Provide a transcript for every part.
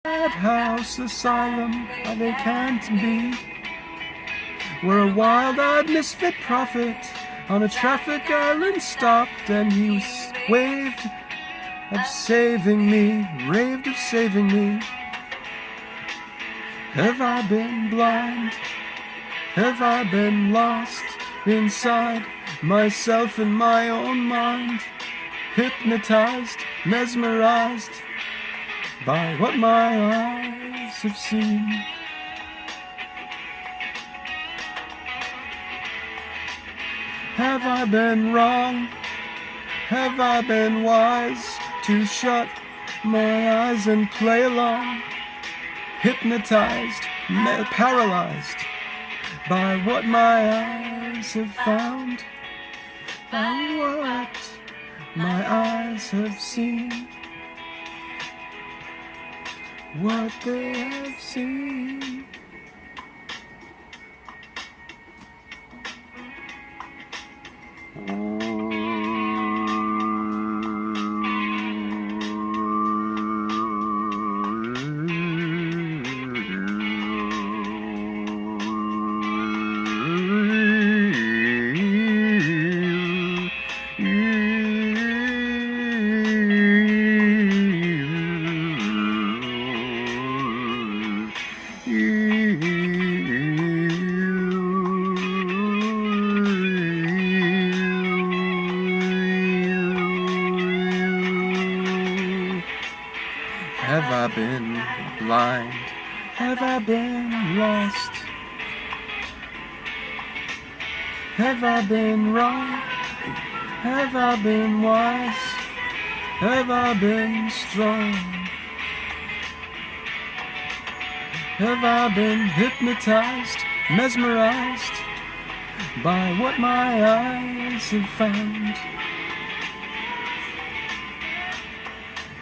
Madhouse asylum, they can't be. Where a wild-eyed misfit prophet on a traffic island stopped, and he waved of saving me, raved of saving me. Have I been blind? Have I been lost inside myself and my own mind? Hypnotized, mesmerized by what my eyes have seen. Have I been wrong? Have I been wise to shut my eyes and play along? Hypnotized, paralyzed by what my eyes have found, by what my eyes have seen, what they have seen. Have I been blind? Have I been lost? Have I been wrong? Have I been wise? Have I been strong? Have I been hypnotized, mesmerized by what my eyes have found?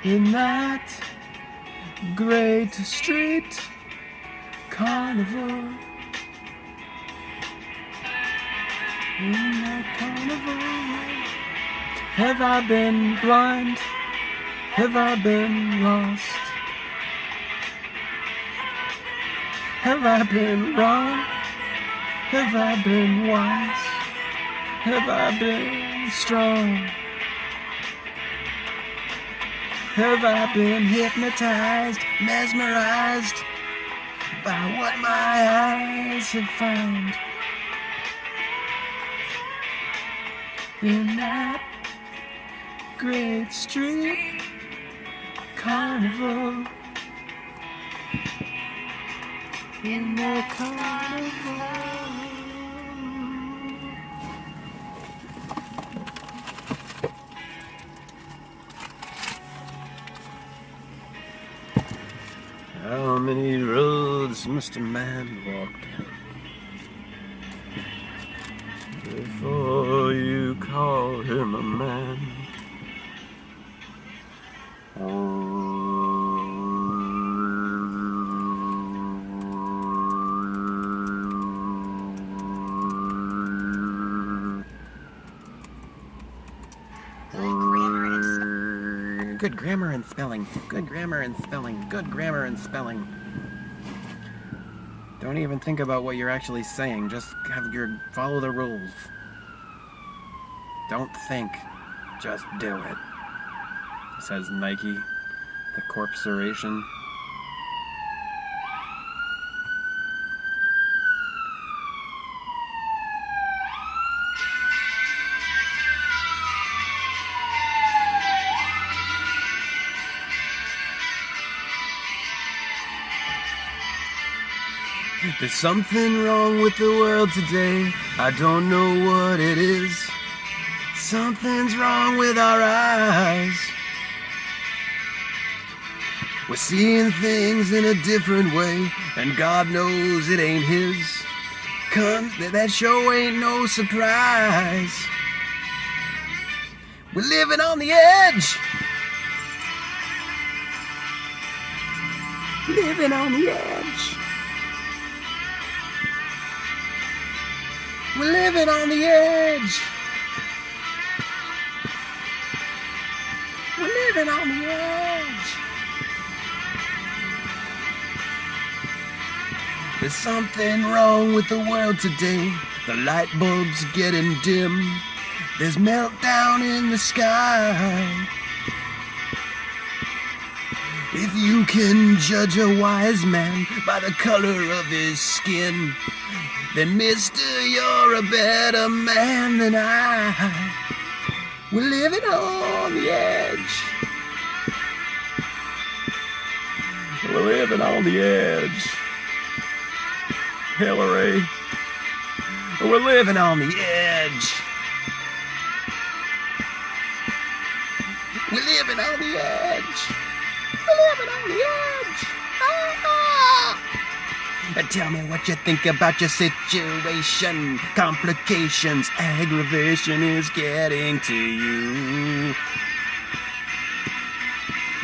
In that great street carnival, in that carnival, have I been blind? Have I been lost? Have I been wrong? Have I been wise? Have I been strong? Have I been hypnotized, mesmerized by what my eyes have found? In that great street carnival, in the carnival. How many roads must a man walk down before you call him a man? Good grammar and spelling. Good grammar and spelling. Good grammar and spelling. Don't even think about what you're actually saying. Just follow the rules. Don't think. Just do it. Says Nike, the corporation. There's something wrong with the world today. I don't know what it is. Something's wrong with our eyes. We're seeing things in a different way, and God knows it ain't His. That show ain't no surprise. We're living on the edge. Living on the edge. We're living on the edge. We're living on the edge. There's something wrong with the world today. The light bulb's getting dim. There's meltdown in the sky. If you can judge a wise man by the color of his skin, then mister, you're a better man than I. We're living on the edge. We're living on the edge. Hillary. We're living on the edge. We're living on the edge. We're living on the edge. Tell me what you think about your situation. Complications, aggravation is getting to you.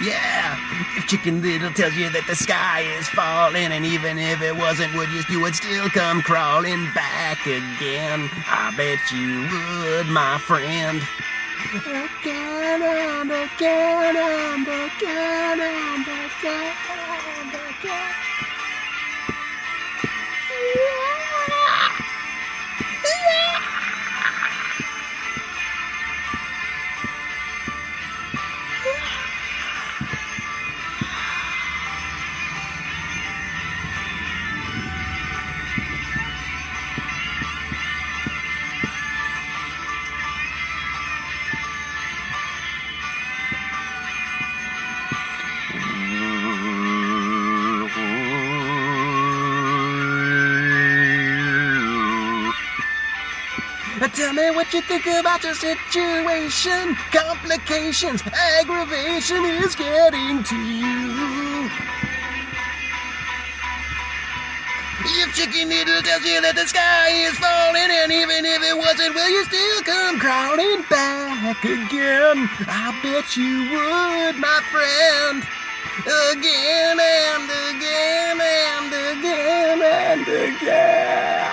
Yeah, if Chicken Little tells you that the sky is falling, and even if it wasn't, you would still come crawling back again. I bet you would, my friend. Again and again and again and again and again. Tell me what you think about your situation. Complications, aggravation is getting to you. If Chicken Little tells you that the sky is falling, and even if it wasn't, will you still come crawling back again? I bet you would, my friend. Again and again and again and again.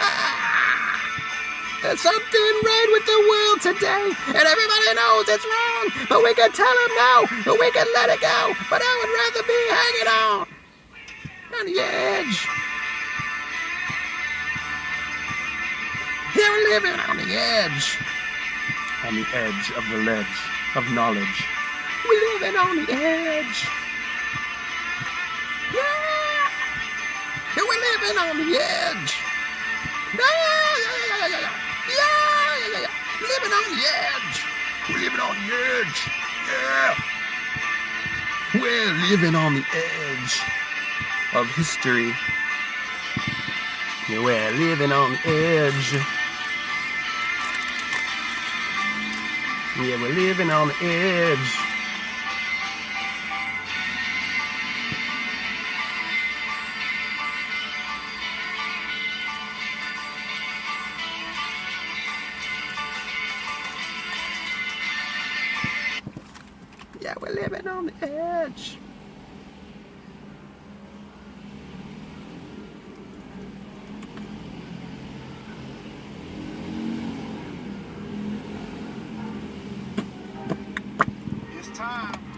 There's something right with the world today, and everybody knows it's wrong, but we can tell them no, or we can let it go, but I would rather be hanging on the edge. Yeah, we're living on the edge of the ledge of knowledge. We're living on the edge. Yeah, we're living on the edge. Yeah. Living on the edge. We're living on the edge. Yeah. We're living on the edge of history. Yeah, we're living on the edge. Yeah, we're living on the edge. Yeah, we're living on the edge.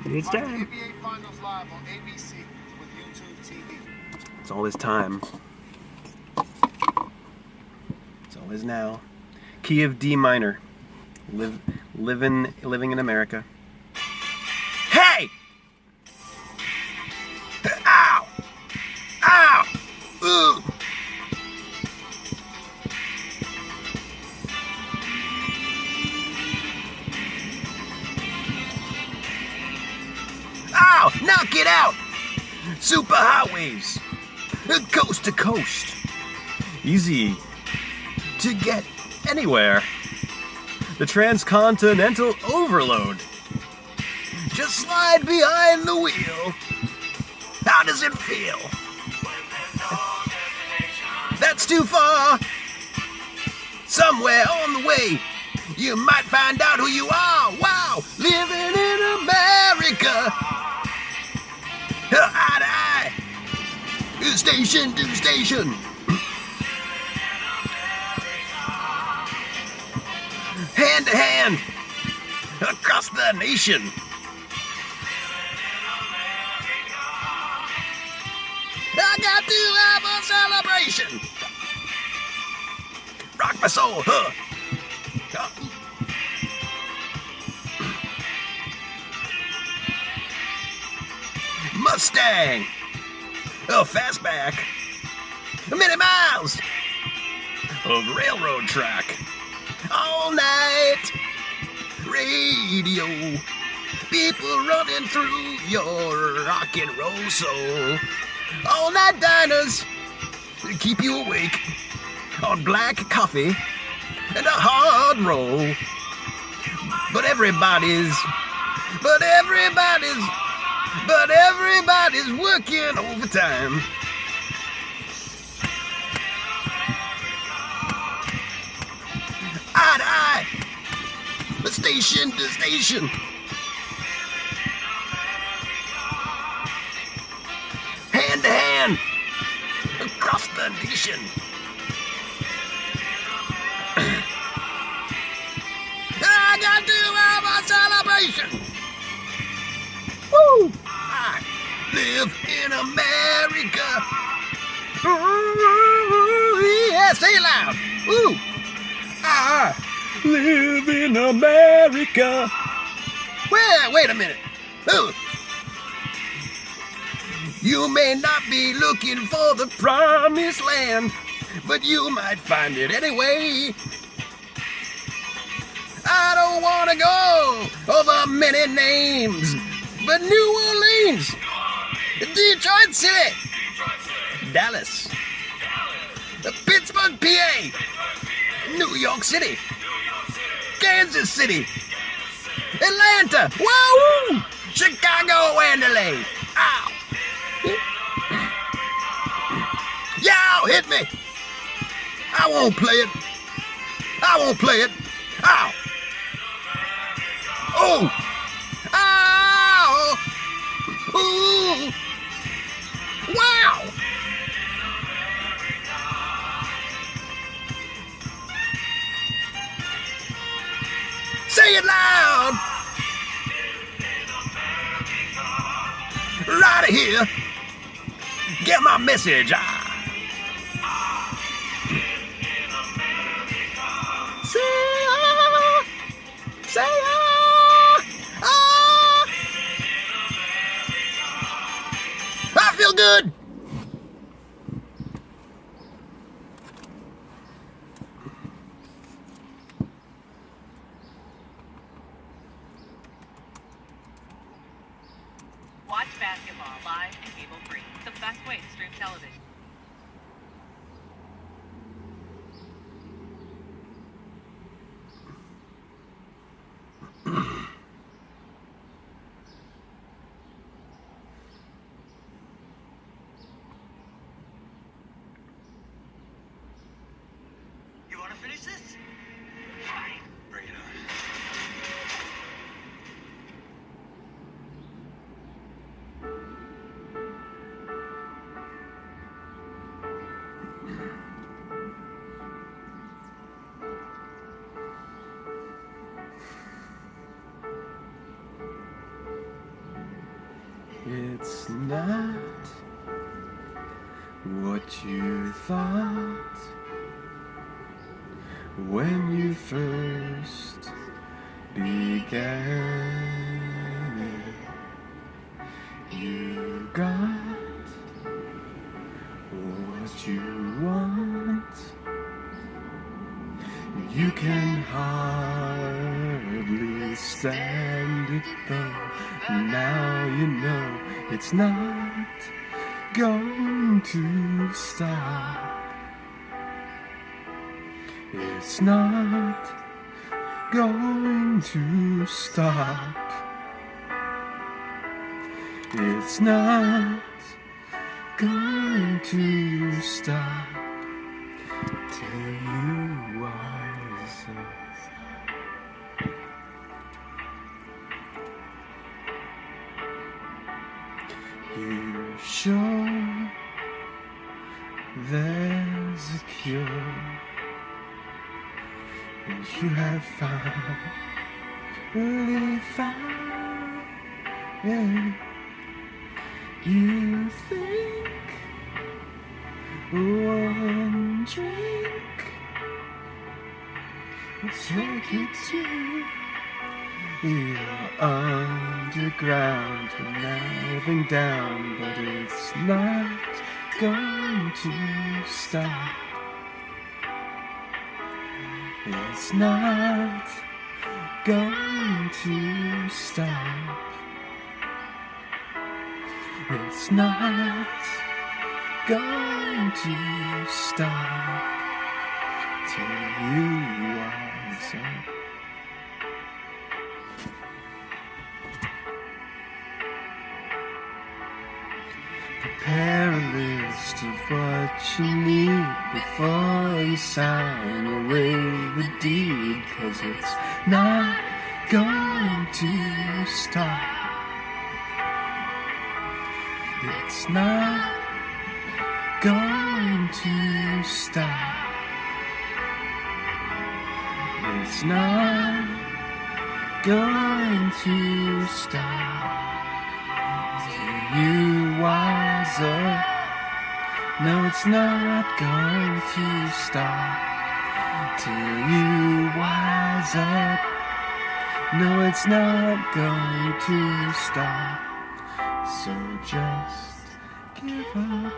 It's time. NBA Finals live on ABC with YouTube TV. It's always time. It's always now. Key of D minor. Living in America. Hey! Ow! Ow! Ooh! Ow! Knock it out! Super highways, coast to coast, easy to get anywhere. The transcontinental overload. Just slide behind the wheel. How does it feel? That's too far. Somewhere on the way, you might find out who you are. Wow, living in America. Eye to eye, station to station. Hand to hand, across the nation. I got to have a rock my soul, huh? Mustang, a fastback, many miles of railroad track, all night radio, people running through your rock and roll soul, all night diners keep you awake on black coffee and a hard roll, but everybody's working overtime. Eye to eye, station to station. Hand to hand, across the nation. I got to have a celebration. Woo! I live in America. Ooh, yeah, say it loud. Ooh. I live in America. Well, wait a minute. Ooh. You may not be looking for the promised land, but you might find it anyway. I don't want to go over many names, but New Orleans, Detroit City, Dallas, Pittsburgh, PA, New York City, Kansas City, Atlanta, woo! Chicago and LA. Ow! Yow, hit me! I won't play it. I won't play it. Ow! Oh! Ow! Ooh! Wow! Say it loud! Right here. Get my message. Say I feel good. Watch basketball live and cable free. The best way to stream television. You want to finish this? Fine. Bring it on. It's not what you thought when you first began it. You got what you want. You can hardly stand it though. Now you know it's not going to stop. It's not going to stop. It's not going to stop till you wise up. You're sure there's a cure, and you have finally found it. You think one drink Let's take it to you're underground and diving down, but it's not going to stop. It's not going to stop. It's not going to stop till you wise up. Prepare a list of what you need before you sign away the deed, 'cause it's not going to stop. It's not going to stop. It's not going to stop till you wise up. No, it's not going to stop till you wise up. No, it's not going to stop. So just give up.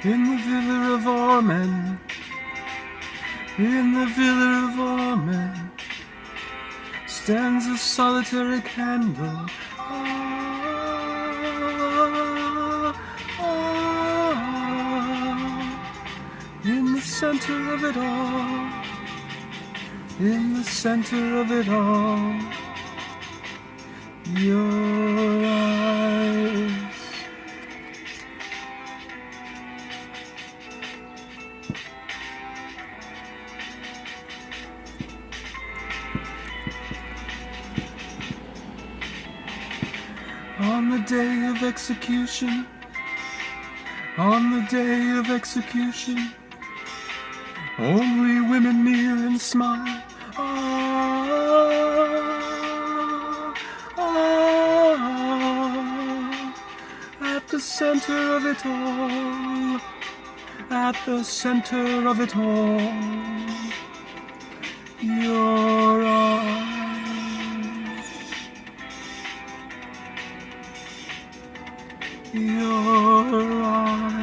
In the villa of Ormen, in the villa of Ormen, stands a solitary candle. In the center of it all, in the center of it all, your eyes. On the day of execution, on the day of execution, only women kneel and smile. At the center of it all, at the center of it all, your eyes. Your eyes.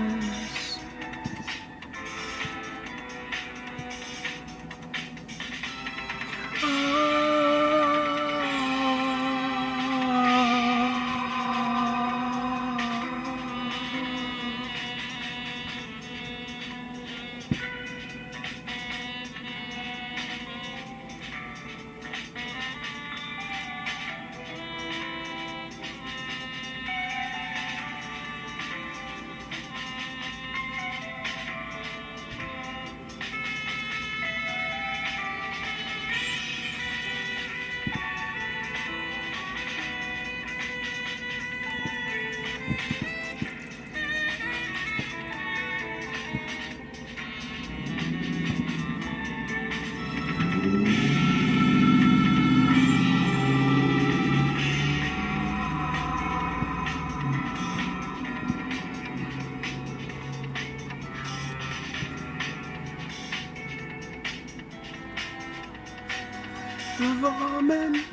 Of Amen,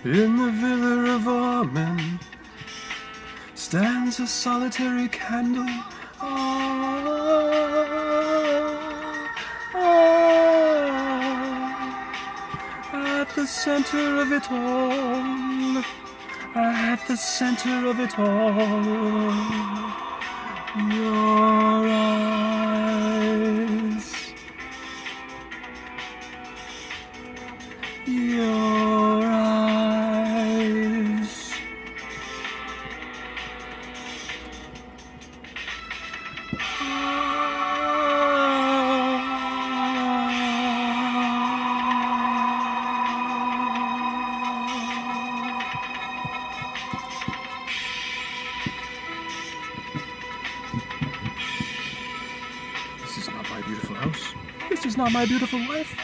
in the villa of Amen, stands a solitary candle. At the center of it all, at the center of it all, your eyes, your eyes. This is not my beautiful house. This is not my beautiful life.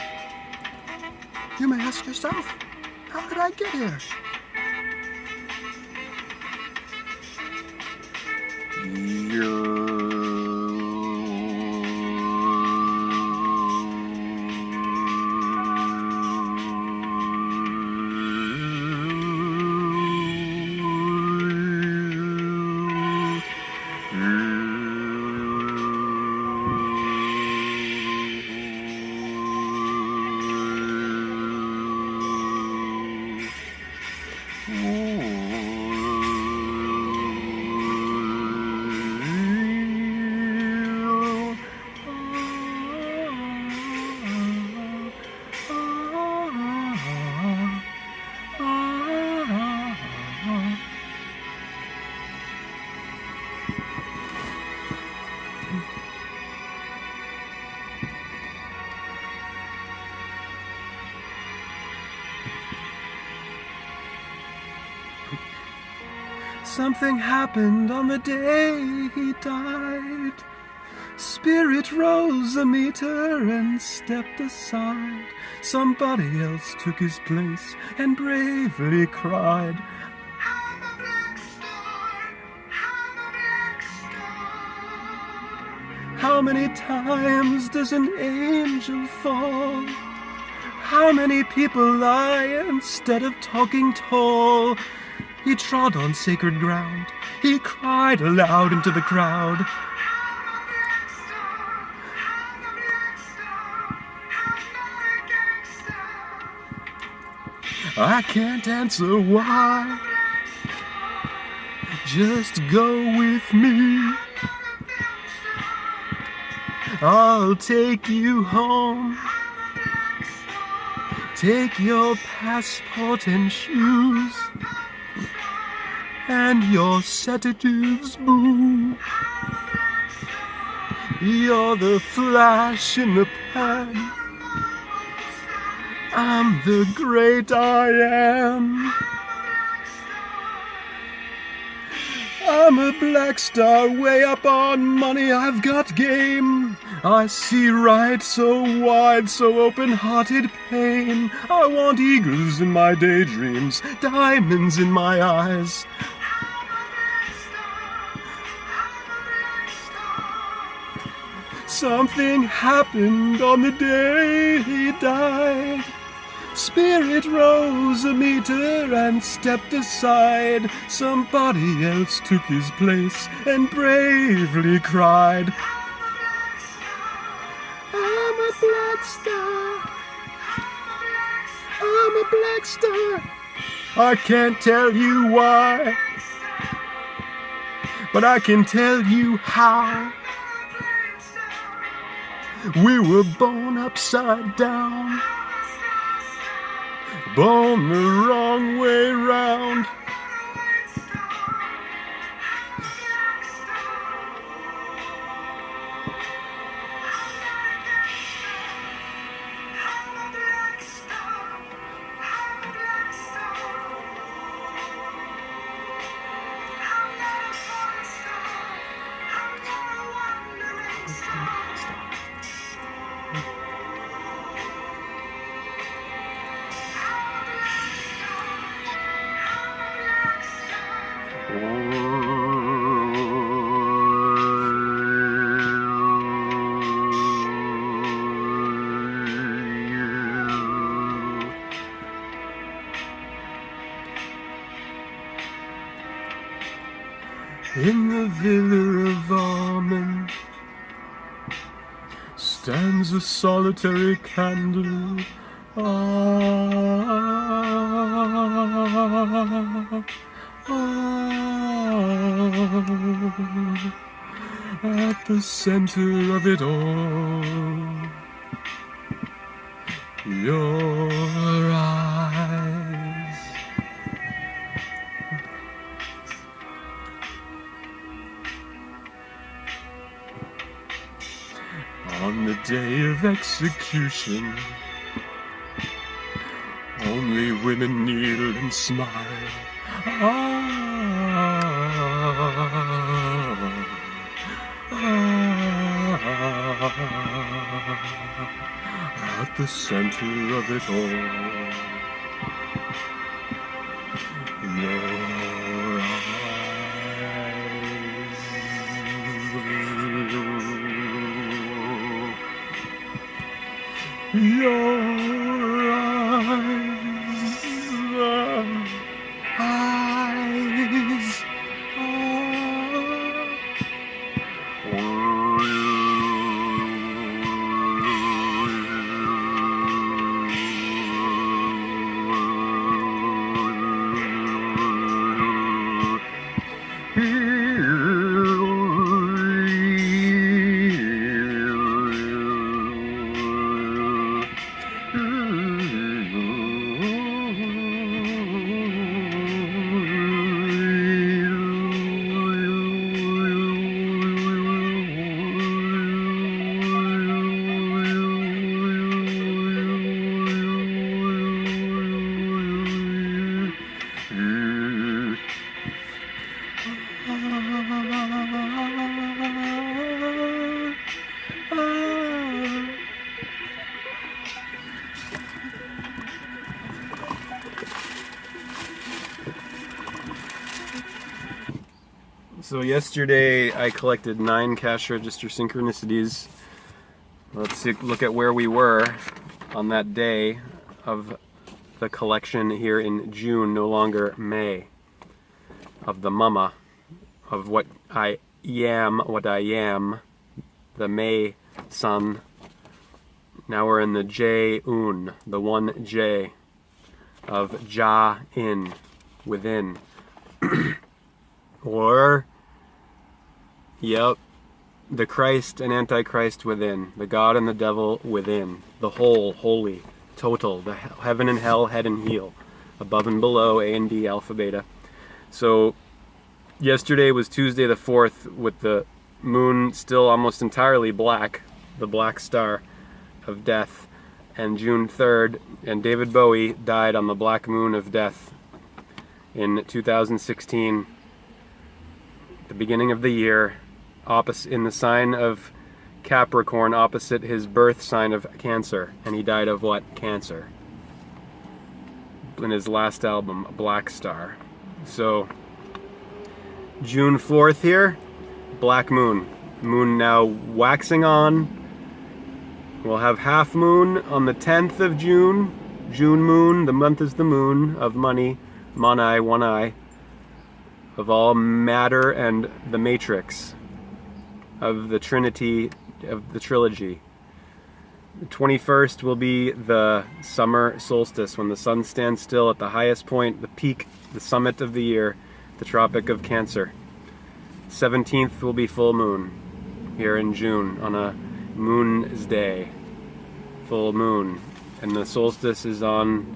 You may ask yourself, how did I get here? Something happened on the day he died. Spirit rose a meter and stepped aside. Somebody else took his place and bravely cried, "I'm a black star, I'm a black star." How many times does an angel fall? How many people lie instead of talking tall? He trod on sacred ground. He cried aloud into the crowd, I can't answer why. Just go with me. I'll take you home. Take your passport and shoes, and your sedatives, boo. You're the flash in the pan. I'm the great I am. I'm a black star way up on money. I've got game. I see right, so wide, so open-hearted pain. I want eagles in my daydreams, diamonds in my eyes. Something happened on the day he died. Spirit rose a meter and stepped aside. Somebody else took his place and bravely cried, I'm a black star. I'm a black star. I can't tell you why, but I can tell you how. We were born upside down, born the wrong way round. In the villa of almond stands a solitary candle. At the center of it all, your eyes. On the day of execution, only women kneel and smile. At the center of it all, your eyes. Your eyes. So yesterday I collected 9 cash register synchronicities. Let's look at where we were on that day of the collection here in June, no longer May, of the mama, of what I am, the May sun. Now we're in the J-un, the 1 J of Ja-in, within. Or, yep, the Christ and Antichrist within, the God and the devil within, the whole, holy, total, the heaven and hell, head and heel, above and below, A and D, alpha, beta. So, yesterday was Tuesday the 4th, with the moon still almost entirely black, the black star of death, and June 3rd, and David Bowie died on the black moon of death in 2016, the beginning of the year, opposite in the sign of Capricorn, opposite his birth sign of Cancer, and he died of what? Cancer. In his last album, Black Star. So, June 4th here, black moon. Moon now waxing on. We'll have half moon on the 10th of June. June moon, the month is the moon of money, monai, one eye, of all matter and the matrix, of the trinity, of the trilogy. The 21st will be the summer solstice, when the sun stands still at the highest point, the peak, the summit of the year, the Tropic of Cancer. 17th will be full moon here in June on a moon's day, full moon, and the solstice is on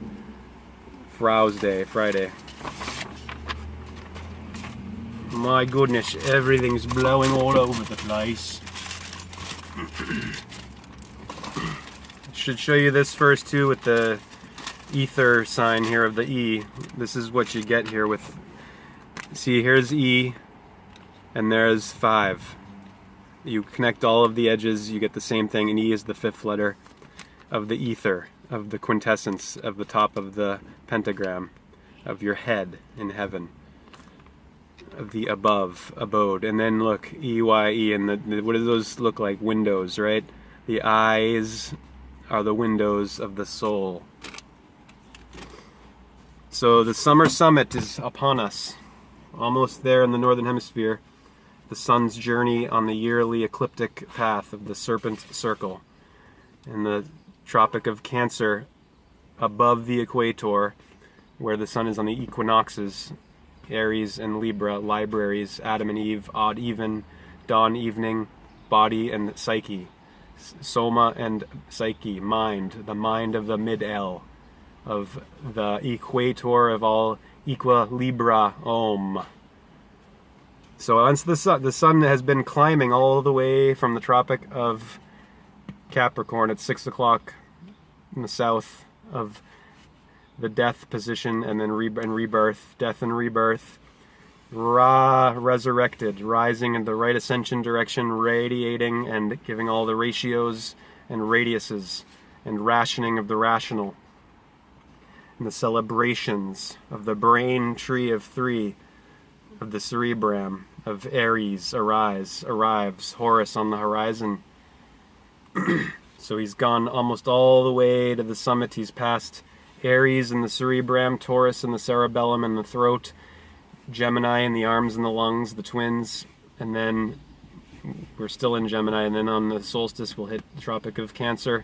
Frau's Day, Friday. My goodness, everything's blowing all over the place. Should show you this first too, with the ether sign here of the E. This is what you get here with, see, here's E and there's 5. You connect all of the edges, you get the same thing, and E is the 5th letter of the ether, of the quintessence, of the top of the pentagram, of your head in heaven, of the above, abode. And then look, E-Y-E, and what do those look like? Windows, right? The eyes are the windows of the soul. So the summer summit is upon us. almost there in the northern hemisphere, the sun's journey on the yearly ecliptic path of the Serpent Circle. In the Tropic of Cancer, above the equator, where the sun is on the equinoxes, Aries and Libra, libraries, Adam and Eve, odd even, dawn evening, body and psyche, soma and psyche, mind, the mind of the mid-L, of the equator of all equilibra om. So once the sun has been climbing all the way from the Tropic of Capricorn at 6 o'clock in the south of the death position, and then rebirth, death and rebirth, Ra resurrected, rising in the right ascension direction, radiating and giving all the ratios and radiuses and rationing of the rational, and the celebrations of the brain tree of three, of the cerebrum, of Aries arrives, Horus on the horizon. So he's gone almost all the way to the summit. He's passed Aries in the cerebrum, Taurus in the cerebellum and the throat, Gemini in the arms and the lungs, the twins, and then we're still in Gemini, and then on the solstice we'll hit the Tropic of Cancer.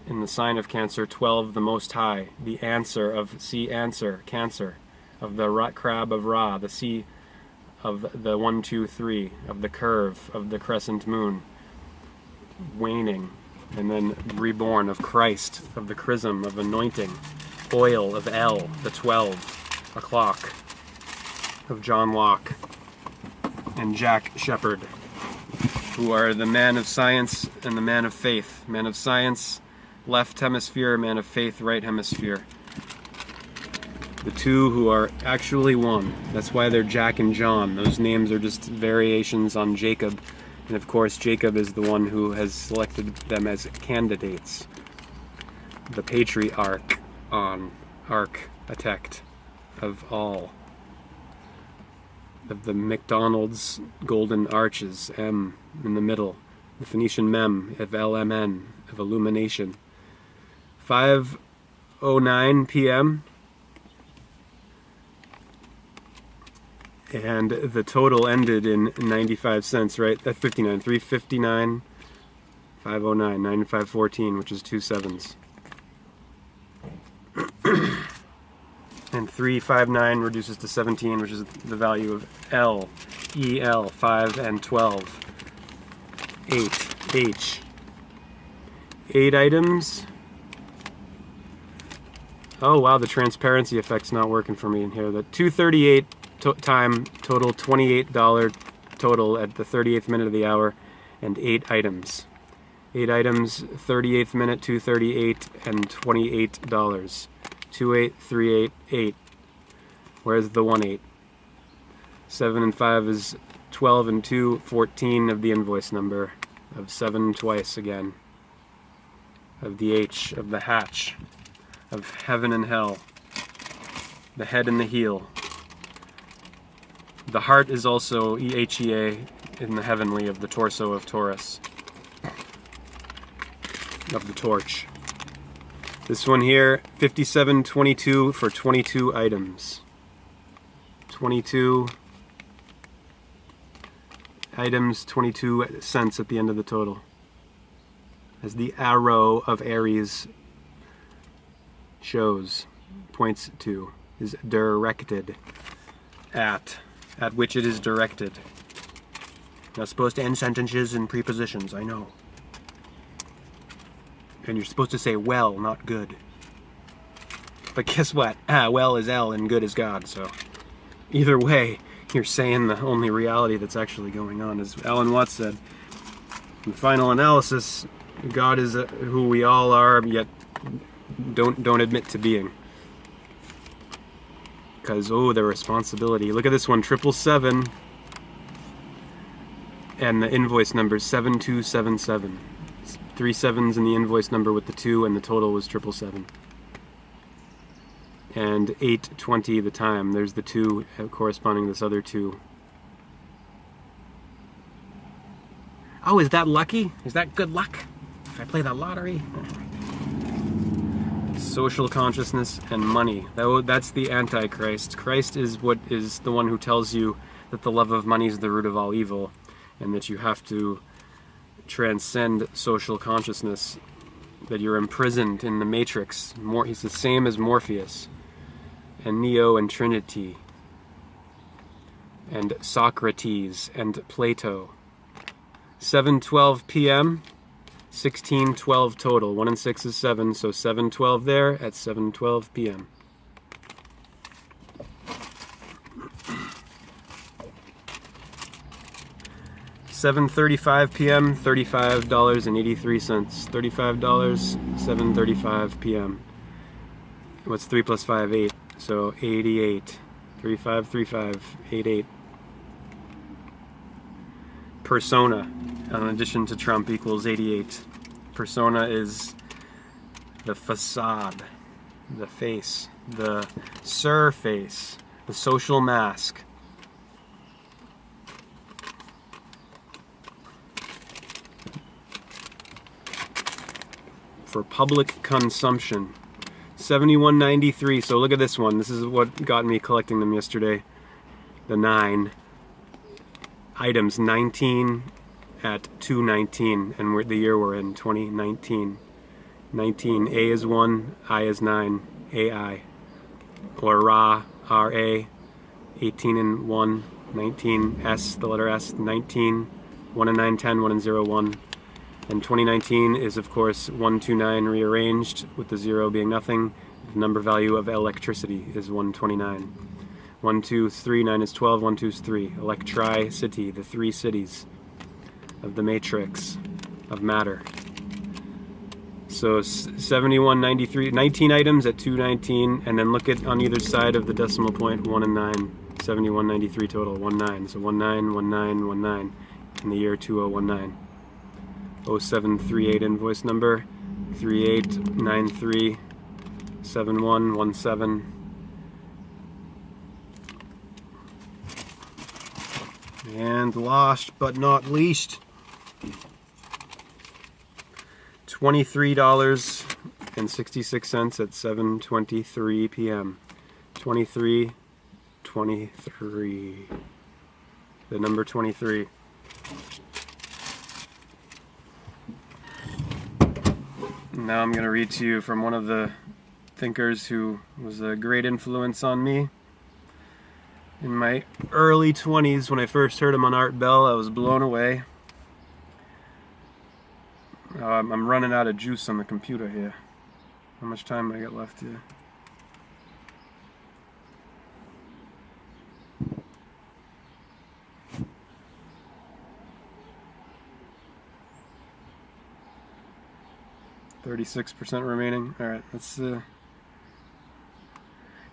In the sign of Cancer, 12, the Most High, the answer of sea answer, Cancer, of the crab of Ra, the sea of the 1, 2, 3, of the curve of the crescent moon, waning, and then reborn of Christ, of the chrism of anointing, oil of El, the 12 o'clock, of John Locke and Jack Shepherd, who are the man of science and the man of faith. Man of science, left hemisphere, man of faith, right hemisphere. The two who are actually one. That's why they're Jack and John. Those names are just variations on Jacob. And of course, Jacob is the one who has selected them as candidates. The patriarch on architect of all. Of the McDonald's golden arches, M in the middle. The Phoenician mem of LMN, of illumination. 5:09 p.m. And the total ended in 95 cents, right? At 59, 359, 509, 9514, which is 2 sevens. And 359 reduces to 17, which is the value of L, EL, 5 and 12. 8, H. 8 items. Oh wow, the transparency effect's not working for me in here. The 238 time total, $28 total at the 38th minute of the hour, and 8 items. 8 items, 38th minute, 238 and $28. 28388. Where's the 18? 7 and 5 is 12 and 2, 14 of the invoice number, of 7 twice again, of the H, of the hatch, of heaven and hell, the head and the heel. The heart is also EHEA in the heavenly, of the torso of Taurus, of the torch. This one here, 5722 for 22 items. 22 items, 22 cents at the end of the total. As the arrow of Aries shows, points to, is directed at which it is directed. Not supposed to end sentences in prepositions, I know. And you're supposed to say well, not good. But guess what? Well is L and good is God, so either way, you're saying the only reality that's actually going on. As Alan Watts said, in the final analysis, God is who we all are, yet don't admit to being. Because, oh, the responsibility. Look at this one, 777, and the invoice number is 7277. 3 sevens in the invoice number with the 2, and the total was 777. And 8:20 the time. There's the 2 corresponding to this other 2. Oh, is that lucky? Is that good luck? If I play the lottery? social consciousness, and money. That's the Antichrist. Christ is what is the one who tells you that the love of money is the root of all evil, and that you have to transcend social consciousness, that you're imprisoned in the matrix. He's the same as Morpheus, and Neo, and Trinity, and Socrates, and Plato. 7:12 p.m., 16:12 total. 1 and 6 is 7, so 7:12 there at 7:12 p.m. $7:35 p.m., $35.83. $35, 7:35 p.m. What's 3 plus 5? 8. So 88. 3535, 88. Persona, in addition to Trump, equals 88. Persona is the facade, the face, the surface, the social mask. For public consumption. 71.93. So look at this one. This is what got me collecting them yesterday. The 9 items, 19 at 219, and the year we're in, 2019. 19. A is 1, I is 9. AI. Or Ra, RA. 18 and 1. 19. S, the letter S. 19. 1 and 9, 10. 1 and 0, 1. And 2019 is, of course, 129 rearranged, with the 0 being nothing. The number value of electricity is 129. 1, 2, 3, 9 is 12, 1, 2 is 3. Electricity, the 3 cities of the matrix of matter. So 71.93, 19 items at 219, and then look at on either side of the decimal point, 1 and 9. 71.93 total, 19. So 19, 19, 19 in the year 2019. 0738 invoice number 38937117. And last but not least, $23.66 at 7:23 p.m. 23. The number 23. Now I'm going to read to you from one of the thinkers who was a great influence on me. In my early 20s, when I first heard him on Art Bell, I was blown away. I'm running out of juice on the computer here. How much time I got left here? %36 remaining. Alright, let's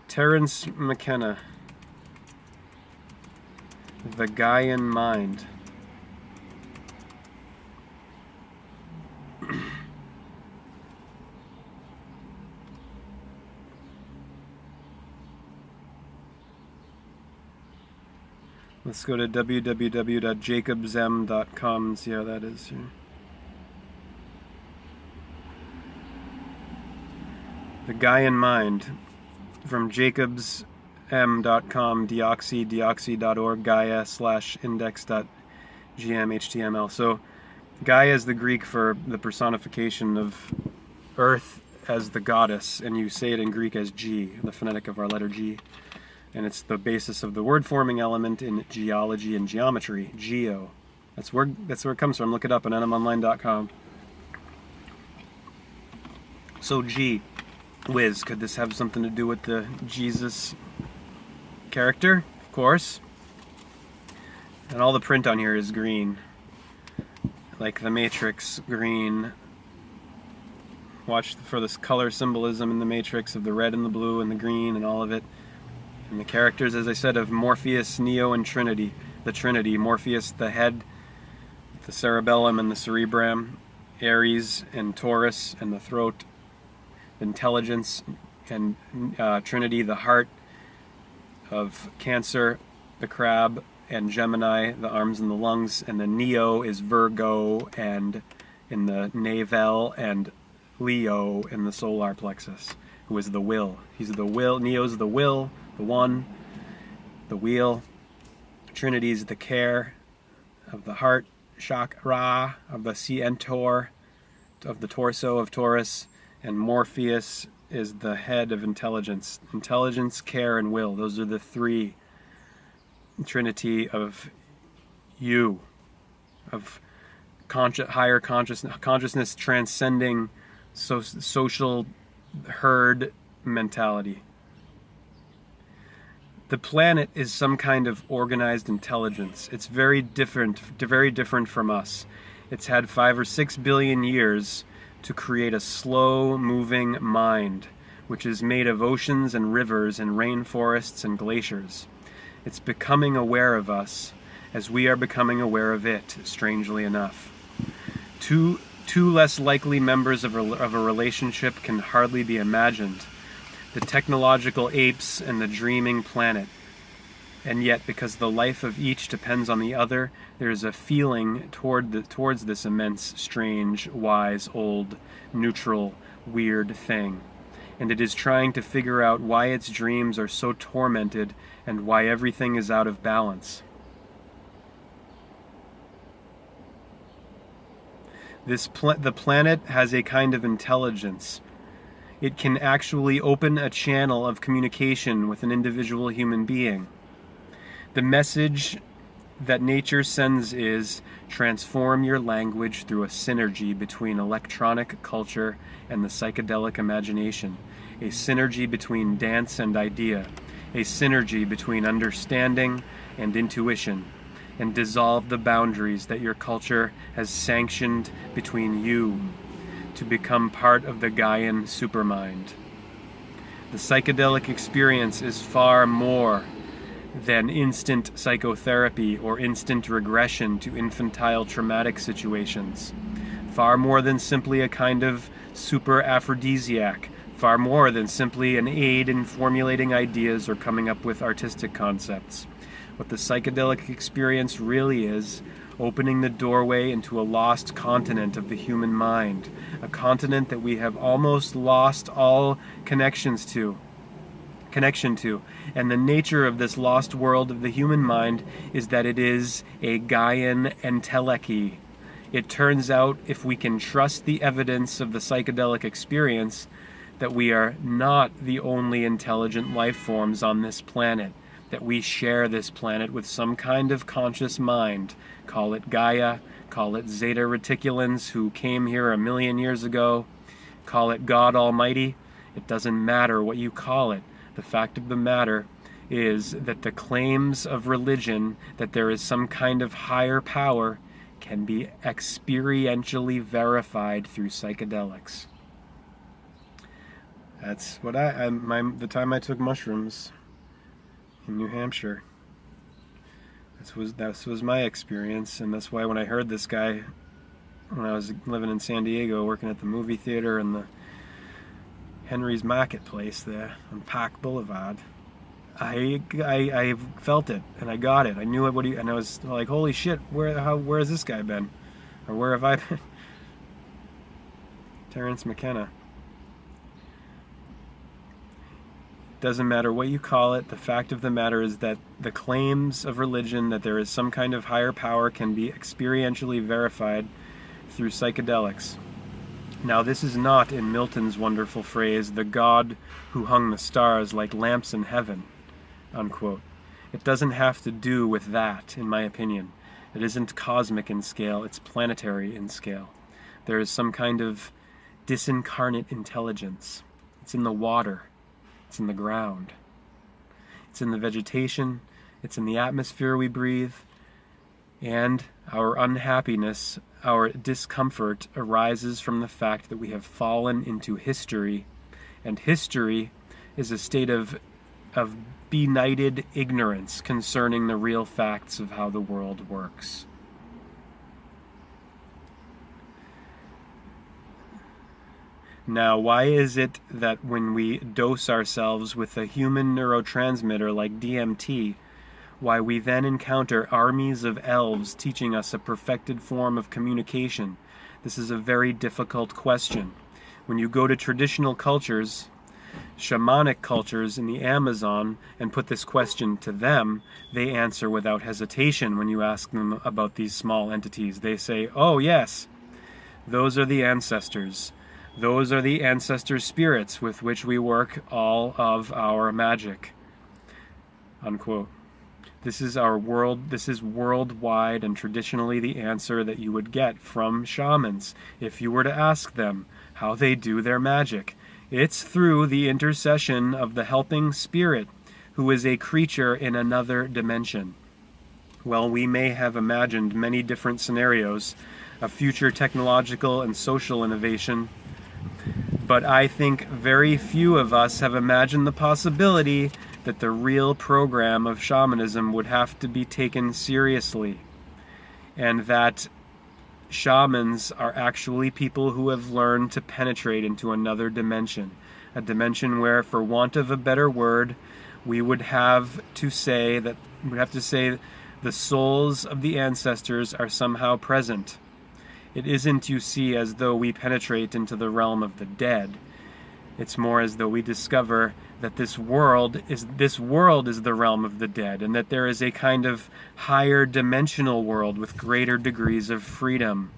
Terence McKenna. The Gaia-n-Mind. Let's go to www.jacobsm.com and see how that is here. The Gaia-n-Mind from jacobsm.com, deoxy.org, Gaia/index.gm/html. So Gaia is the Greek for the personification of Earth as the goddess, and you say it in Greek as G, the phonetic of our letter G. And it's the basis of the word-forming element in geology and geometry, geo. That's where it comes from. Look it up on animonline.com. So G. Whiz, could this have something to do with the Jesus character? Of course. And all the print on here is green. Like the Matrix green. Watch for this color symbolism in the Matrix of the red and the blue and the green and all of it. And the characters, as I said, of Morpheus, Neo, and Trinity. The Trinity. Morpheus, the head, the cerebellum and the cerebrum. Aries and Taurus and the throat. Intelligence, and Trinity, the heart of Cancer, the crab, and Gemini, the arms and the lungs, and the Neo is Virgo, and in the navel, and Leo in the solar plexus. who is the will. He's the will. Neo's the will, the one, the wheel. Trinity's the care of the heart, chakra of the centaur, of the torso of Taurus, and Morpheus is the head of intelligence. Intelligence, care, and will. Those are the three trinity of you, of higher consciousness transcending social herd mentality. The planet is some kind of organized intelligence. It's very different from us. It's had 5 or 6 billion years to create a slow-moving mind, which is made of oceans and rivers and rainforests and glaciers. It's becoming aware of us as we are becoming aware of it, strangely enough. Two less likely members of a relationship can hardly be imagined. The technological apes and the dreaming planet. And yet, because the life of each depends on the other, there is a feeling towards this immense, strange, wise, old, neutral, weird thing. And it is trying to figure out why its dreams are so tormented and why everything is out of balance. The planet has a kind of intelligence. It can actually open a channel of communication with an individual human being. The message that nature sends is, transform your language through a synergy between electronic culture and the psychedelic imagination, a synergy between dance and idea, a synergy between understanding and intuition, and dissolve the boundaries that your culture has sanctioned between you to become part of the Gaian supermind. The psychedelic experience is far more than instant psychotherapy or instant regression to infantile traumatic situations. Far more than simply a kind of super aphrodisiac. Far more than simply an aid in formulating ideas or coming up with artistic concepts. What the psychedelic experience really is, opening the doorway into a lost continent of the human mind, a continent that we have almost lost all connection to. And the nature of this lost world of the human mind is that it is a Gaian Ent-el-echy. It turns out, if we can trust the evidence of the psychedelic experience, that we are not the only intelligent life forms on this planet, that we share this planet with some kind of conscious mind. Call it Gaia, call it Zeta Reticulans who came here 1 million years ago, call it God Almighty. It doesn't matter what you call it. The fact of the matter is that the claims of religion that there is some kind of higher power can be experientially verified through psychedelics. That's what the time I took mushrooms in New Hampshire. This was my experience, and that's why when I heard this guy, when I was living in San Diego, working at the movie theater and the Henry's Marketplace there on Park Boulevard, I felt it and I got it. I knew it. And I was like, holy shit, where has this guy been, or where have I been? Terence McKenna. Doesn't matter what you call it. The fact of the matter is that the claims of religion that there is some kind of higher power can be experientially verified through psychedelics. Now, this is not, in Milton's wonderful phrase, the God who hung the stars like lamps in heaven, unquote. It doesn't have to do with that, in my opinion. It isn't cosmic in scale, it's planetary in scale. There is some kind of disincarnate intelligence. It's in the water. It's in the ground. It's in the vegetation. It's in the atmosphere we breathe. And our unhappiness, our discomfort arises from the fact that we have fallen into history. And history is a state of benighted ignorance concerning the real facts of how the world works. Now, why is it that when we dose ourselves with a human neurotransmitter like DMT, why we then encounter armies of elves teaching us a perfected form of communication? This is a very difficult question. When you go to traditional cultures, shamanic cultures in the Amazon and put this question to them, they answer without hesitation when you ask them about these small entities. They say, oh yes, those are the ancestors. Those are the ancestor spirits with which we work all of our magic. Unquote. This is our world. This is worldwide and traditionally the answer that you would get from shamans if you were to ask them how they do their magic. It's through the intercession of the helping spirit, who is a creature in another dimension. Well, we may have imagined many different scenarios of future technological and social innovation, but I think very few of us have imagined the possibility that the real program of shamanism would have to be taken seriously, and that shamans are actually people who have learned to penetrate into another dimension, a dimension where, for want of a better word, we would have to say the souls of the ancestors are somehow present. It isn't, you see, as though we penetrate into the realm of the dead. It's more as though we discover that this world is the realm of the dead, and that there is a kind of higher dimensional world with greater degrees of freedom,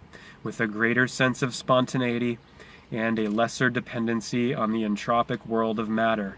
with a greater sense of spontaneity and a lesser dependency on the entropic world of matter.